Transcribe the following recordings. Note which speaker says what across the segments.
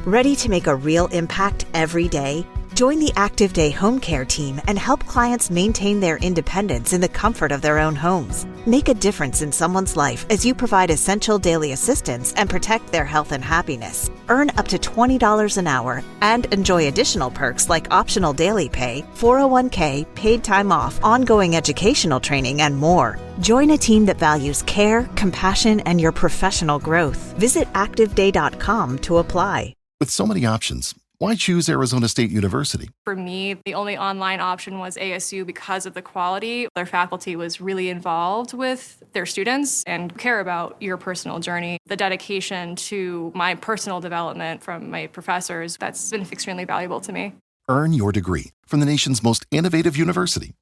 Speaker 1: Ready to make a real impact every day? Join the Active Day Home Care team and help clients maintain their independence in the comfort of their own homes. Make a difference in someone's life as you provide essential daily assistance and protect their health and happiness. Earn up to $20 an hour and enjoy additional perks like optional daily pay, 401k, paid time off, ongoing educational training, and more. Join a team that values care, compassion, and your professional growth. Visit activeday.com to apply.
Speaker 2: With so many options, why choose Arizona State University?
Speaker 3: For me, the only online option was ASU because of the quality. Their faculty was really involved with their students and care about your personal journey. The dedication to my personal development from my professors, that's been extremely valuable to me.
Speaker 2: Earn your degree from the nation's most innovative university.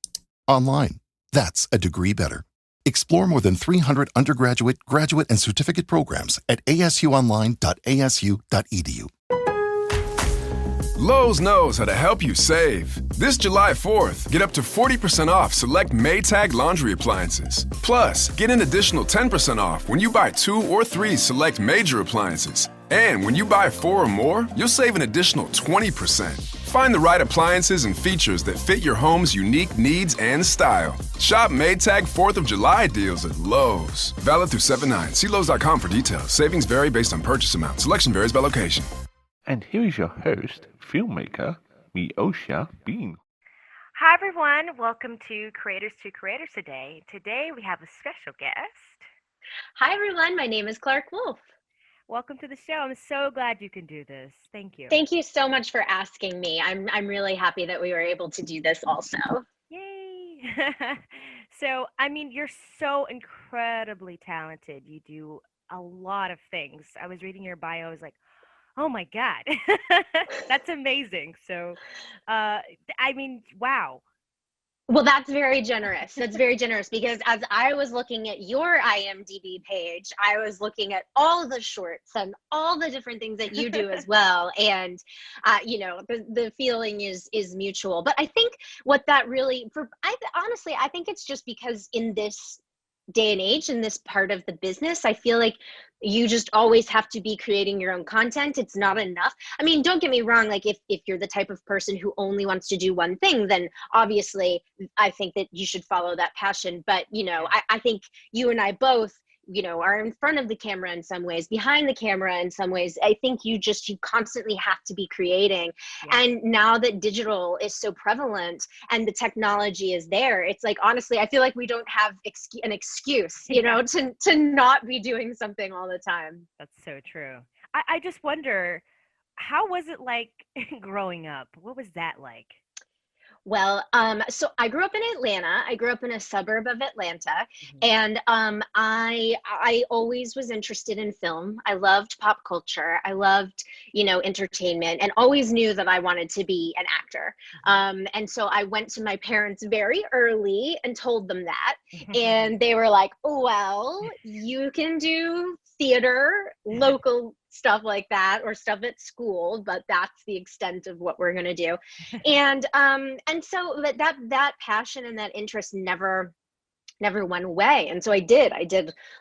Speaker 2: Online. That's a degree better. Explore more than 300 undergraduate, graduate, and certificate programs at asuonline.asu.edu.
Speaker 4: Lowe's knows how to help you save. This July 4th, get up to 40% off select Maytag laundry appliances. Plus, get an additional 10% off when you buy 2 or 3 select major appliances. And when you buy 4 or more, you'll save an additional 20%. Find the right appliances and features that fit your home's unique needs and style. Shop Maytag 4th of July deals at Lowe's. Valid through 7/9. See Lowe's.com for details. Savings vary based on purchase amount. Selection varies by location.
Speaker 5: And here is your host, filmmaker, Meosha Bean.
Speaker 6: Hi everyone, welcome to Creators today. Today we have a special guest.
Speaker 7: Hi everyone, my name is Clarke Wolfe.
Speaker 6: Welcome to the show. I'm so glad you can do this. Thank you.
Speaker 7: Thank you so much for asking me. I'm really happy that we were able to do this also.
Speaker 6: Yay! So, I mean, you're so incredibly talented. You do a lot of things. I was reading your bio, I was like, oh my God, that's amazing. So, I mean, wow.
Speaker 7: Well, that's very generous. That's very generous because as I was looking at your IMDb page, I was looking at all the shorts and all the different things that you do as well. And, the feeling is mutual. But I think what that really, honestly, I think it's just because in this day and age, in this part of the business, I feel like you just always have to be creating your own content. It's not enough. I mean, don't get me wrong. Like if you're the type of person who only wants to do one thing, then obviously I think that you should follow that passion. But, I think you and I both, are in front of the camera in some ways, behind the camera in some ways. I think you constantly have to be creating. Yeah. And now that digital is so prevalent and the technology is there, it's like, honestly, I feel like we don't have an excuse, to not be doing something all the time.
Speaker 6: That's so true. I just wonder, how was it like growing up? What was that like?
Speaker 7: Well, so I grew up in Atlanta. I grew up in a suburb of Atlanta, and I always was interested in film. I loved pop culture. I loved, entertainment, and always knew that I wanted to be an actor. And so I went to my parents very early and told them that, and they were like, well, you can do theater, local stuff like that, or stuff at school, but that's the extent of what we're going to do. And so that passion and that interest never went away. And so I did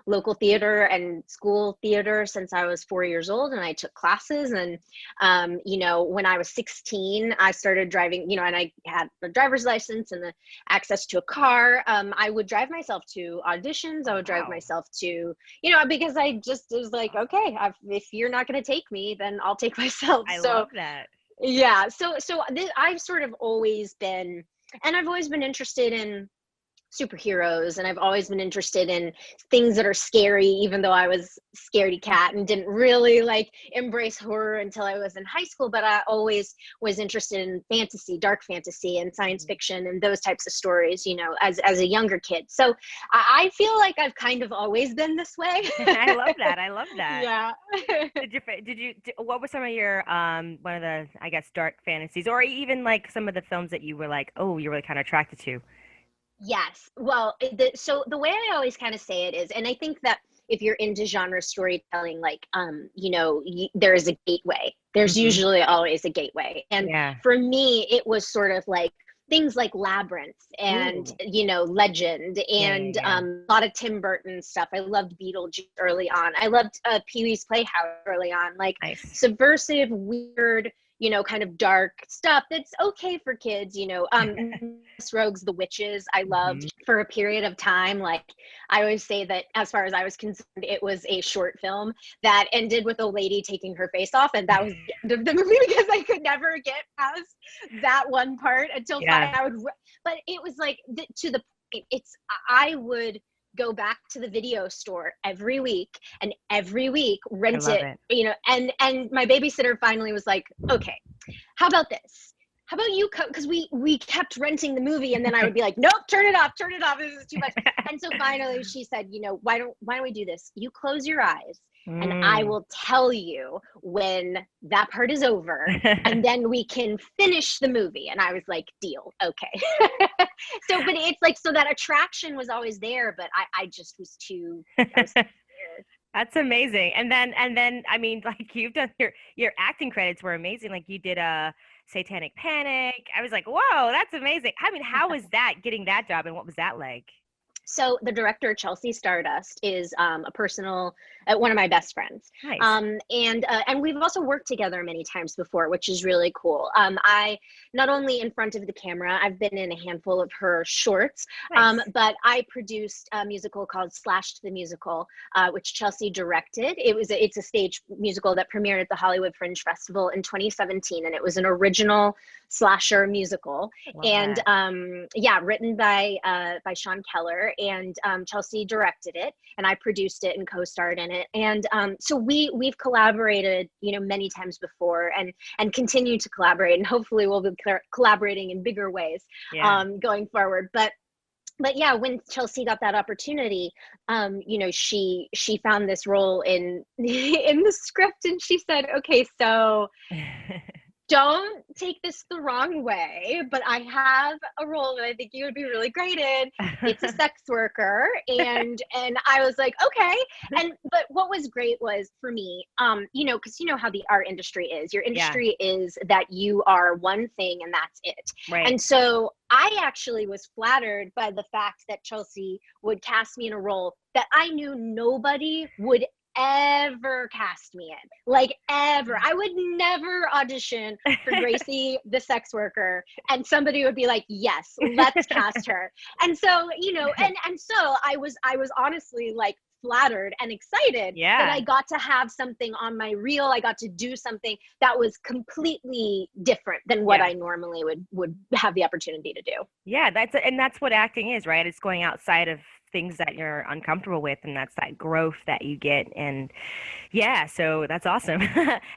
Speaker 7: local theater and school theater since I was 4 years old, and I took classes. And, when I was 16, I started driving, and I had a driver's license and the access to a car. I would drive myself to auditions. I would drive myself to, because I just was like, okay, if you're not going to take me, then I'll take myself.
Speaker 6: I love that.
Speaker 7: Yeah. So I've sort of always been, and I've always been interested in superheroes, and I've always been interested in things that are scary, even though I was scaredy cat and didn't really embrace horror until I was in high school. But I always was interested in fantasy, dark fantasy, and science fiction and those types of stories, as a younger kid. So I feel like I've kind of always been this way.
Speaker 6: I love that.
Speaker 7: Yeah.
Speaker 6: What were some of your one of the, I guess, dark fantasies, or even some of the films that you were like, oh, you're really kind of attracted to?
Speaker 7: Yes. Well, so the way I always kind of say it is, and I think that if you're into genre storytelling, there is a gateway. There's usually always a gateway. And for me, it was sort of like things like Labyrinth and,
Speaker 6: Ooh.
Speaker 7: Legend and
Speaker 6: Yeah.
Speaker 7: a lot of Tim Burton stuff. I loved Beetlejuice early on. I loved Pee-wee's Playhouse early on, like
Speaker 6: Nice.
Speaker 7: subversive, weird, kind of dark stuff that's okay for kids, Rogues, The Witches, I loved for a period of time. Like, I always say that as far as I was concerned, it was a short film that ended with a lady taking her face off, and that was the end of the movie because I could never get past that one part until but it was like to the point. I would go back to the video store every week and every week rent it. And my babysitter finally was like, okay, how about this? How about you because we kept renting the movie, and then I would be like, nope, turn it off, this is too much. And so finally she said, why don't we do this? You close your eyes and I will tell you when that part is over, and then we can finish the movie. And I was like, deal, okay. But it's like, so that attraction was always there, but I just was too scared.
Speaker 6: That's amazing. And then I mean, like, you've done your acting credits were amazing. Like, you did a Satanic Panic. I was like, whoa, that's amazing. I mean, how was that, getting that job, and what was that like?
Speaker 7: So the director, Chelsea Stardust, is a personal, one of my best friends.
Speaker 6: Nice.
Speaker 7: And we've also worked together many times before, which is really cool. I, not only in front of the camera, I've been in a handful of her shorts,
Speaker 6: Nice.
Speaker 7: but I produced a musical called Slashed the Musical, which Chelsea directed. It's a stage musical that premiered at the Hollywood Fringe Festival in 2017, and it was an original slasher musical.
Speaker 6: Love
Speaker 7: and
Speaker 6: that.
Speaker 7: written by Sean Keller, and Chelsea directed it, and I produced it and co-starred in it. And so we've collaborated, many times before, and continue to collaborate, and hopefully we'll be collaborating in bigger ways going forward. But yeah, when Chelsea got that opportunity, she found this role in the script, and she said, okay, so don't take this the wrong way, but I have a role that I think you would be really great in. It's a sex worker. And I was like, okay. But what was great was, for me, because how the art industry is. Your industry is that you are one thing and that's it.
Speaker 6: Right.
Speaker 7: And so I actually was flattered by the fact that Chelsea would cast me in a role that I knew nobody would ever cast me in, like, ever. I would never audition for Gracie the sex worker and somebody would be like, yes, let's cast her. And so, and so I was honestly, like, flattered and excited that I got to have something on my reel. I got to do something that was completely different than what I normally would have the opportunity to do. Yeah,
Speaker 6: that's what acting is, right? It's going outside of things that you're uncomfortable with, and that's that growth that you get. And so that's awesome.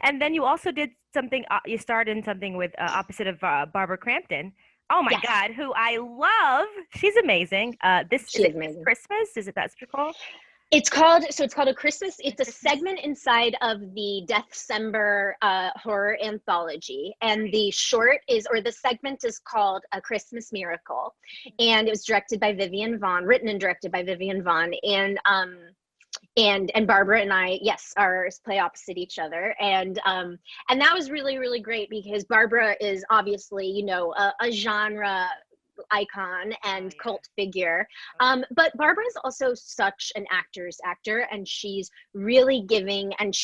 Speaker 6: And then you also did something, you starred in something with opposite of Barbara Crampton. Oh my God, who I love. She's amazing. She is amazing. Christmas, is it that's what it's called?
Speaker 7: It's called a Christmas. It's a segment inside of the Deathcember horror anthology, and the segment is called A Christmas Miracle, and it was directed by Vivian Vaughn, written and directed by Vivian Vaughn, and Barbara and I, play opposite each other, and that was really, really great because Barbara is obviously a genre icon and cult figure, but Barbara is also such an actor's actor, and she's really giving, and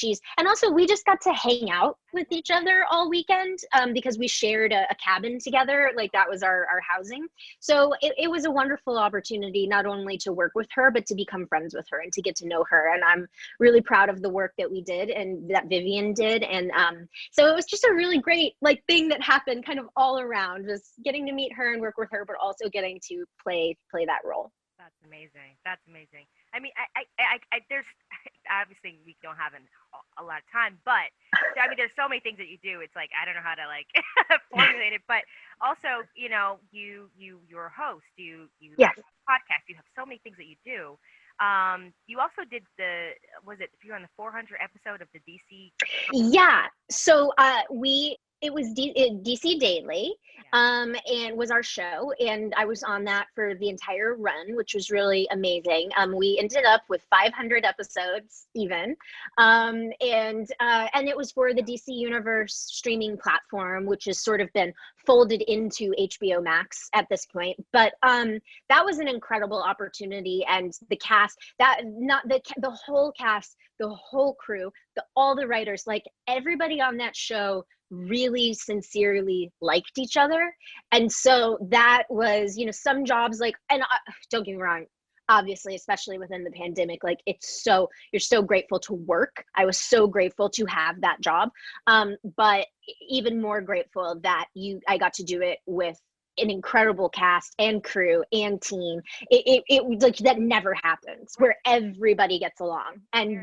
Speaker 7: also we just got to hang out with each other all weekend because we shared a cabin together. Like, that was our housing. So it was a wonderful opportunity, not only to work with her, but to become friends with her and to get to know her. And I'm really proud of the work that we did and that Vivian did. And so it was just a really great, like, thing that happened kind of all around, just getting to meet her and work with her, but also getting to play that role.
Speaker 6: That's amazing. I mean, I there's obviously we don't have a lot of time, but I mean, there's so many things that you do. It's like, I don't know how to, like, formulate it, but also, you're a host, you have a podcast, you have so many things that you do. You also did if you're on the 400 episode of the DC?
Speaker 7: Yeah. So it was DC Daily, and was our show. And I was on that for the entire run, which was really amazing. We ended up with 500 episodes even. And it was for the DC Universe streaming platform, which has sort of been folded into HBO Max at this point. But that was an incredible opportunity. And the cast, the whole cast, the whole crew, all the writers, like everybody on that show really sincerely liked each other. And so that was, some jobs and don't get me wrong, obviously, especially within the pandemic, like you're so grateful to work. I was so grateful to have that job. But even more grateful that I got to do it with an incredible cast and crew and team. It like that never happens where everybody gets along. And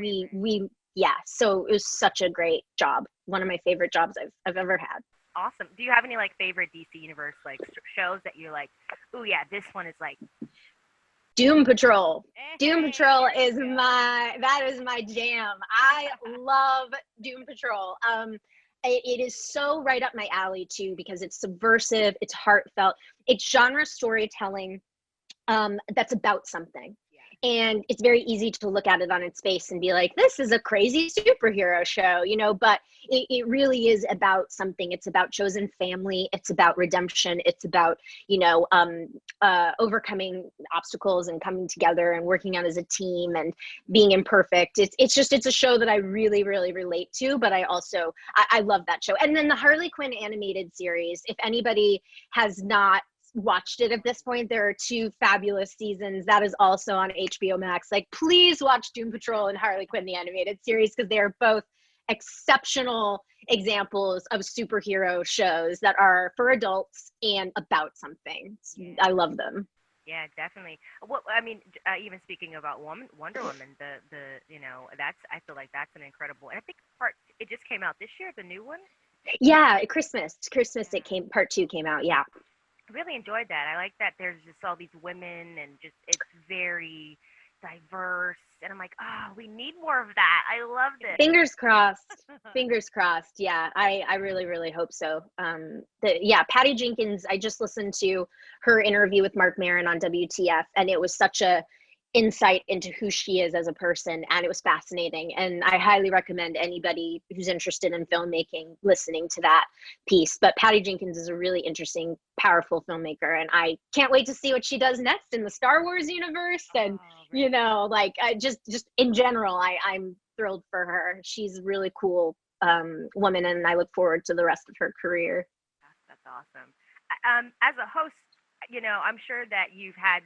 Speaker 7: so it was such a great job. One of my favorite jobs I've ever had.
Speaker 6: Awesome. Do you have any favorite DC Universe shows that you're like, oh yeah, this one is
Speaker 7: Doom Patrol. Doom Patrol is my jam. I love Doom Patrol. It is so right up my alley too, because it's subversive, it's heartfelt, it's genre storytelling that's about something. And it's very easy to look at it on its face and be like, this is a crazy superhero show, but it really is about something. It's about chosen family. It's about redemption. It's about, overcoming obstacles and coming together and working out as a team and being imperfect. It's a show that I really, really relate to, but I love that show. And then the Harley Quinn animated series, if anybody has not watched it at this point, there are 2 fabulous seasons that is also on HBO Max. Please watch Doom Patrol and Harley Quinn the animated series, because they are both exceptional examples of superhero shows that are for adults and about something. I love them.
Speaker 6: Yeah, definitely. Even speaking about Wonder Woman, I feel like that's an incredible, and I think it just came out this year, the new one.
Speaker 7: Yeah, Christmas. Part 2 came out. Yeah.
Speaker 6: I really enjoyed that. I like that there's just all these women and just it's very diverse. And I'm like, oh, we need more of that. I loved it.
Speaker 7: Fingers crossed. Fingers crossed. Yeah, I really, really hope so. Patty Jenkins, I just listened to her interview with Mark Maron on WTF, and it was such a insight into who she is as a person, and it was fascinating. And I highly recommend anybody who's interested in filmmaking listening to that piece. But Patty Jenkins is a really interesting, powerful filmmaker, and I can't wait to see what she does next in the Star Wars universe. And just in general, I'm thrilled for her. She's a really cool woman, and I look forward to the rest of her career.
Speaker 6: That's awesome. As a host, I'm sure that you've had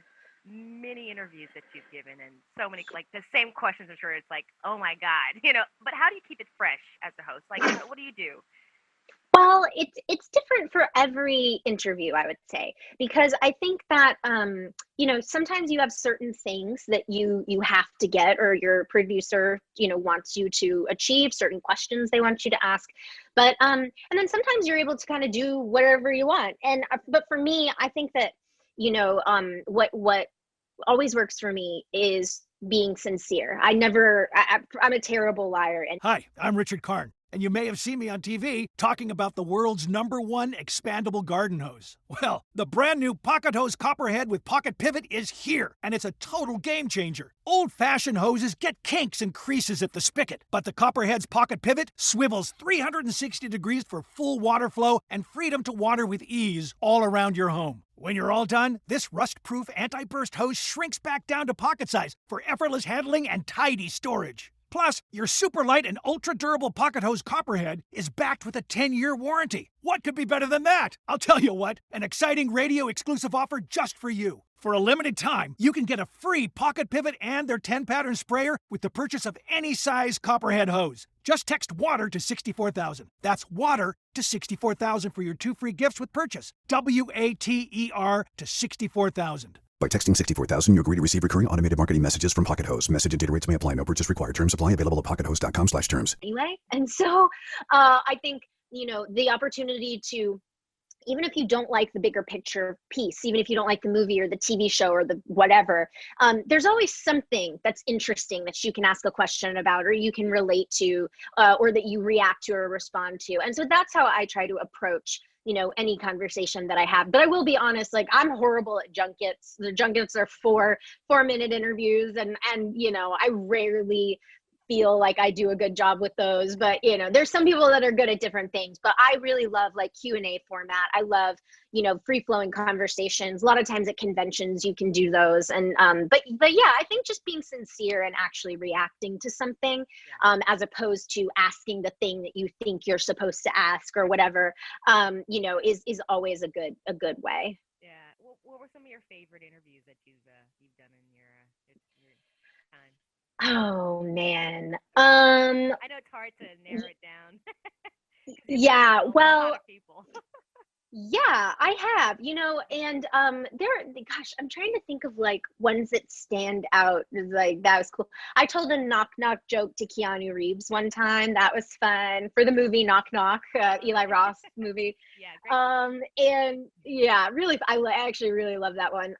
Speaker 6: many interviews that you've given, and so many the same questions. I'm sure it's oh my god, but how do you keep it fresh as a host? What do you do?
Speaker 7: Well, it's different for every interview, I would say, because I think that sometimes you have certain things that you have to get, or your producer wants you to achieve, certain questions they want you to ask, but and then sometimes you're able to kind of do whatever you want. And but for me, I think that what always works for me is being sincere. I'm a terrible liar. And
Speaker 8: hi, I'm Richard Karn, and you may have seen me on TV talking about the world's #1 expandable garden hose. Well, the brand new Pocket Hose Copperhead with Pocket Pivot is here, and it's a total game changer. Old-fashioned hoses get kinks and creases at the spigot, but the Copperhead's Pocket Pivot swivels 360 degrees for full water flow and freedom to water with ease all around your home. When you're all done, this rust-proof anti-burst hose shrinks back down to pocket size for effortless handling and tidy storage. Plus, your super light and ultra-durable Pocket Hose Copperhead is backed with a 10-year warranty. What could be better than that? I'll tell you what, an exciting radio-exclusive offer just for you. For a limited time, you can get a free Pocket Pivot and their 10-pattern sprayer with the purchase of any size Copperhead hose. Just text WATER to 64,000. That's WATER to 64,000 for your 2 free gifts with purchase. WATER to 64,000.
Speaker 9: By texting 64,000, you agree to receive recurring automated marketing messages from Pocket Hose. Message and data rates may apply. No purchase required. Terms apply. Available at pockethose.com/terms.
Speaker 7: Anyway, and so I think, the opportunity to, even if you don't like the bigger picture piece, even if you don't like the movie or the TV show or the whatever, there's always something that's interesting that you can ask a question about, or you can relate to, or that you react to or respond to. And so that's how I try to approach any conversation that I have. But I will be honest, like, I'm horrible at junkets. The junkets are 4-minute interviews, and I rarely feel like I do a good job with those. But there's some people that are good at different things. But I really love like Q&A format. I love free flowing conversations. A lot of times at conventions you can do those, and but yeah, I think just being sincere and actually reacting to something, as opposed to asking the thing that you think you're supposed to ask or whatever, is always a good way.
Speaker 6: Yeah. What were some of your favorite interviews that you've done in your time?
Speaker 7: Oh man.
Speaker 6: I know it's hard to narrow it down.
Speaker 7: Yeah,
Speaker 6: A lot
Speaker 7: well,
Speaker 6: of people.
Speaker 7: yeah, I have, and gosh, I'm trying to think of like ones that stand out. Like, that was cool. I told a knock knock joke to Keanu Reeves one time. That was fun, for the movie Knock Knock, Eli Roth movie.
Speaker 6: Yeah, great.
Speaker 7: And yeah, really, I actually really love that one.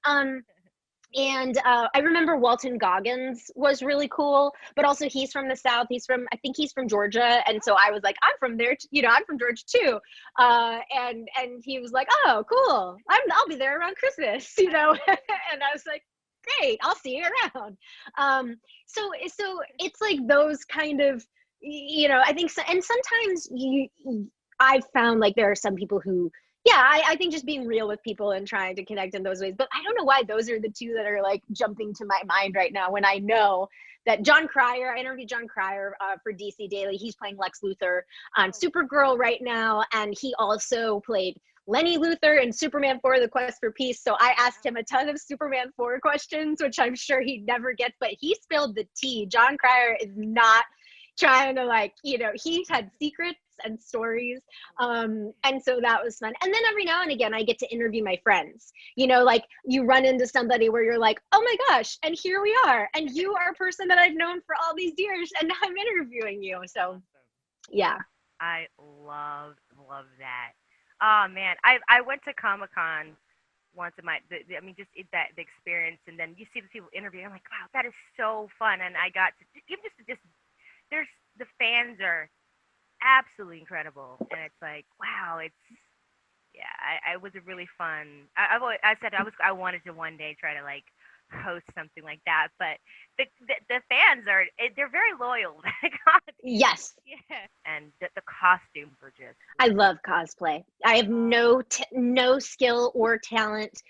Speaker 7: And I remember Walton Goggins was really cool, but also he's from the South. I think he's from Georgia. And so I was like, I'm from there, I'm from Georgia too. And he was like, oh, cool. I'll be there around Christmas, and I was like, great, I'll see you around. So it's like those kind of, I think so. And sometimes I've found like there are some people who, yeah, I think just being real with people and trying to connect in those ways. But I don't know why those are the two that are like jumping to my mind right now, when I know that I interviewed John Cryer for DC Daily. He's playing Lex Luthor on Supergirl right now. And he also played Lenny Luthor in Superman 4, The Quest for Peace. So I asked him a ton of Superman 4 questions, which I'm sure he never gets, but he spilled the tea. John Cryer is not trying to he's had secrets and stories. And so that was fun. And then every now and again, I get to interview my friends, like you run into somebody where you're like, oh my gosh, and here we are. And you are a person that I've known for all these years, and now I'm interviewing you. So yeah.
Speaker 6: I love that. Oh man, I went to Comic-Con once in the experience, and then you see the people interviewing. I'm like, wow, that is so fun. And I got to even just the fans are absolutely incredible, and it's like, wow, it was a really fun. I wanted to one day try to like host something like that, but the fans they're very loyal.
Speaker 7: Yes.
Speaker 6: Yeah, and the costumes are just.
Speaker 7: I love cosplay. I have no skill or talent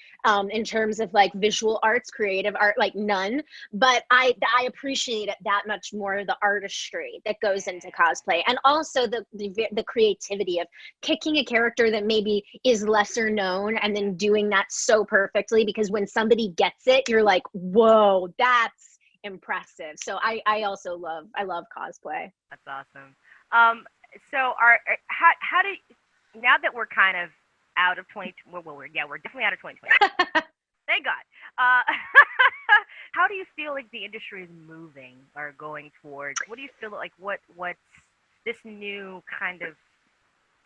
Speaker 7: in terms of like visual arts, creative art, like none. But I appreciate it that much more, the artistry that goes into cosplay, and also the creativity of picking a character that maybe is lesser known and then doing that so perfectly, because when somebody gets it, you're like, whoa, that's impressive. So I also love cosplay.
Speaker 6: That's awesome. So how do now that we're kind of out of 20, we're definitely out of 2020. Thank God. How do you feel like the industry is moving or going towards? What do you feel like? What's this new kind of,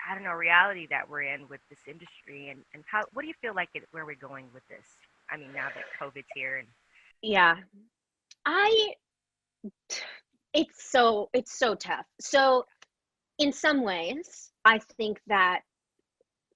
Speaker 6: I don't know, reality that we're in with this industry, and what do you feel like where we're going with this? I mean, now that COVID's here and.
Speaker 7: Yeah. It's so tough. So in some ways, I think that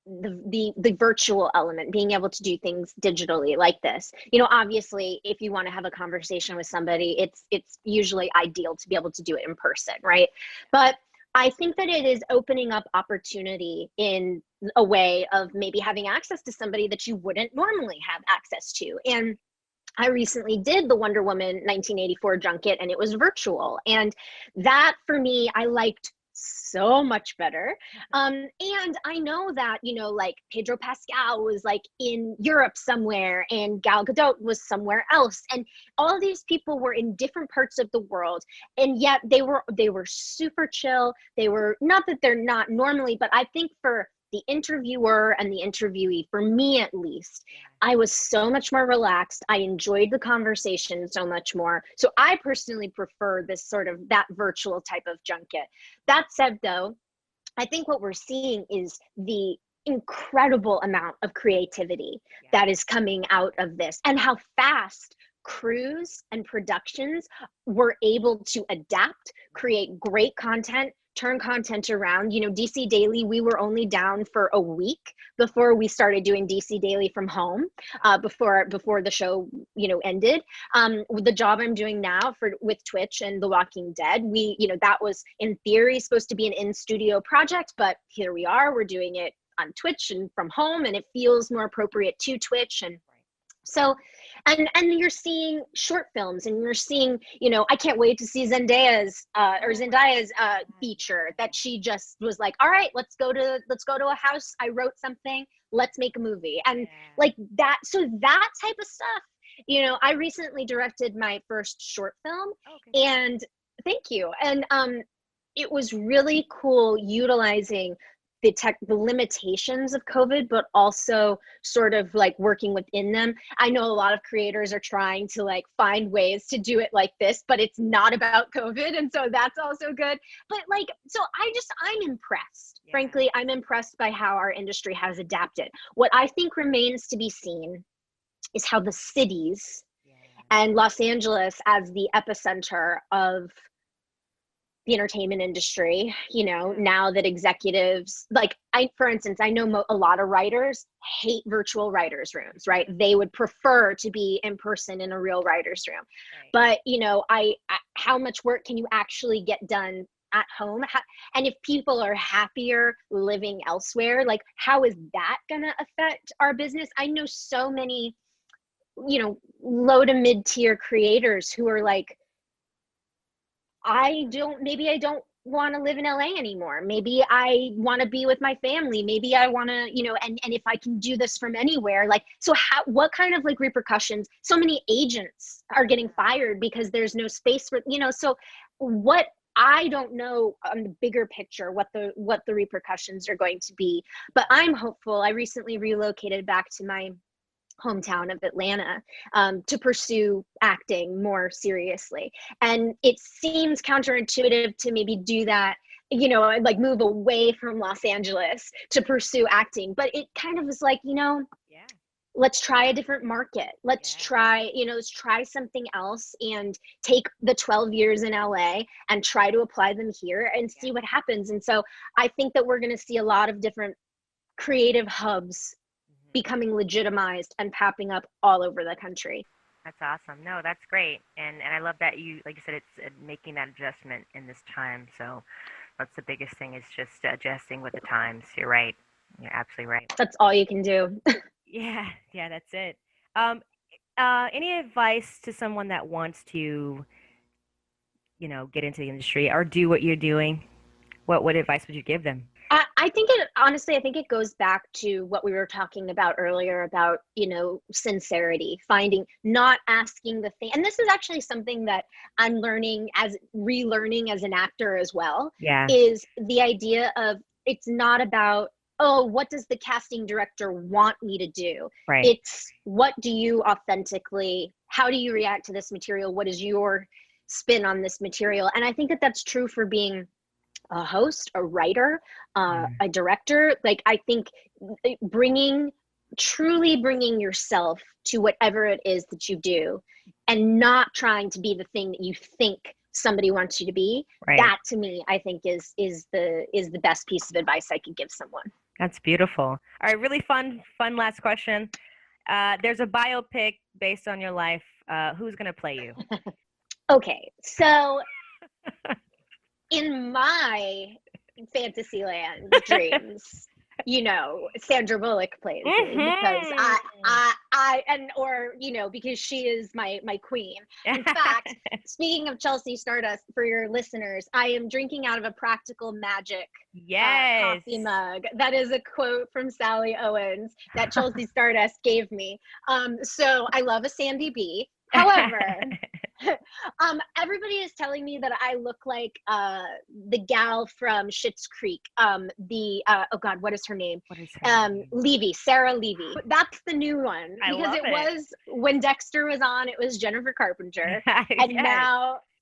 Speaker 7: the virtual element, being able to do things digitally like this, obviously if you want to have a conversation with somebody, it's usually ideal to be able to do it in person, right? But I think that it is opening up opportunity in a way of maybe having access to somebody that you wouldn't normally have access to. And I recently did the Wonder Woman 1984 junket, and it was virtual. And that, for me, I liked so much better. And I know that, like Pedro Pascal was like in Europe somewhere, and Gal Gadot was somewhere else. And all these people were in different parts of the world. And yet they were super chill. They were, not that they're not normally, but I think for the interviewer and the interviewee, for me at least, I was so much more relaxed. I enjoyed the conversation so much more. So I personally prefer this sort of that virtual type of junket. That said, though, I think what we're seeing is the incredible amount of creativity that is coming out of this, and how fast crews and productions were able to adapt, create great content, turn content around. You know, DC Daily, we were only down for a week before we started doing DC Daily from home, before the show, you know, ended. With the job I'm doing now with Twitch and The Walking Dead, that was in theory supposed to be an in-studio project, but here we are, we're doing it on Twitch and from home, and it feels more appropriate to Twitch. And so, and you're seeing short films, and you're seeing, you know, I can't wait to see Zendaya's feature that she just was like, all right, let's go to a house. I wrote something, let's make a movie. And like that. So that type of stuff, you know, I recently directed my first short film, and thank you. And it was really cool utilizing the limitations of COVID, but also sort of like working within them. I know a lot of creators are trying to like find ways to do it like this, but it's not about COVID. And so that's also good. But like, so I'm impressed. Yeah. Frankly, I'm impressed by how our industry has adapted. What I think remains to be seen is how the cities and Los Angeles as the epicenter of the entertainment industry, you know, now that executives, like for instance, I know a lot of writers hate virtual writers' rooms, right? They would prefer to be in person in a real writer's room. Right. But, you know, how much work can you actually get done at home? And if people are happier living elsewhere, like how is that gonna affect our business? I know so many, you know, low to mid-tier creators who are like, maybe I don't want to live in LA anymore. Maybe I want to be with my family. Maybe I want to, you know, and if I can do this from anywhere, like, so what kind of like repercussions? So many agents are getting fired because there's no space for, you know, so what, I don't know on the bigger picture what the repercussions are going to be, but I'm hopeful. I recently relocated back to my hometown of Atlanta to pursue acting more seriously. And it seems counterintuitive to maybe do that, you know, like move away from Los Angeles to pursue acting. But it kind of was like, you know, let's try a different market. Let's try something else and take the 12 years in LA and try to apply them here and see what happens. And so I think that we're going to see a lot of different creative hubs becoming legitimized and popping up all over the country.
Speaker 6: That's awesome. No, that's great. And I love that you, like you said, it's making that adjustment in this time. So that's the biggest thing, is just adjusting with the times. You're right. You're absolutely right.
Speaker 7: That's all you can do.
Speaker 6: Yeah, that's it. Any advice to someone that wants to, you know, get into the industry or do what you're doing? What advice would you give them?
Speaker 7: I think it goes back to what we were talking about earlier about, you know, sincerity, not asking the thing. And this is actually something that I'm relearning as an actor as well, is the idea of, it's not about, oh, what does the casting director want me to do? Right. It's what do you authentically, how do you react to this material? What is your spin on this material? And I think that that's true for being a host, a writer, a director. Like, I think truly bringing yourself to whatever it is that you do and not trying to be the thing that you think somebody wants you to be. Right. That to me, I think is the best piece of advice I could give someone.
Speaker 6: That's beautiful. All right. Really fun last question. There's a biopic based on your life. Who's going to play you?
Speaker 7: Okay. So in my Fantasyland dreams, you know, Sandra Bullock plays me because because she is my queen. In fact, speaking of Chelsea Stardust, for your listeners, I am drinking out of a Practical Magic coffee mug. That is a quote from Sally Owens that Chelsea Stardust gave me. So I love a Sandy B. However, everybody is telling me that I look like the gal from Schitt's Creek. Oh God, what is her name? Levy, Sarah Levy. That's the new one, because it was when Dexter was on. It was Jennifer Carpenter,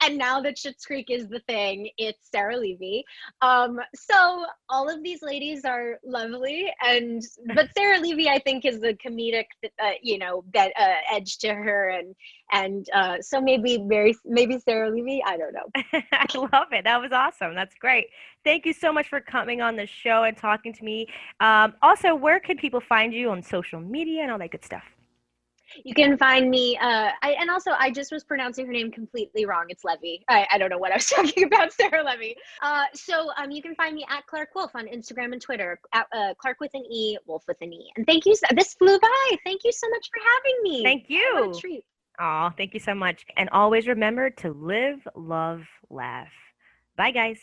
Speaker 7: and now that Schitt's Creek is the thing, it's Sarah Levy. So all of these ladies are lovely, but Sarah Levy, I think, is the comedic, edge to her, and so maybe Sarah Levy. I don't know.
Speaker 6: I love it. That was awesome. That's great. Thank you so much for coming on the show and talking to me. Also, where can people find you on social media and all that good stuff?
Speaker 7: You can find me, I just was pronouncing her name completely wrong. It's Levy. I don't know what I was talking about, Sarah Levy. You can find me at Clarke Wolfe on Instagram and Twitter, at Clarke with an E, Wolf with an E. And thank you. This flew by. Thank you so much for having me.
Speaker 6: Thank you.
Speaker 7: What a treat.
Speaker 6: Oh, thank you so much. And always remember to live, love, laugh. Bye, guys.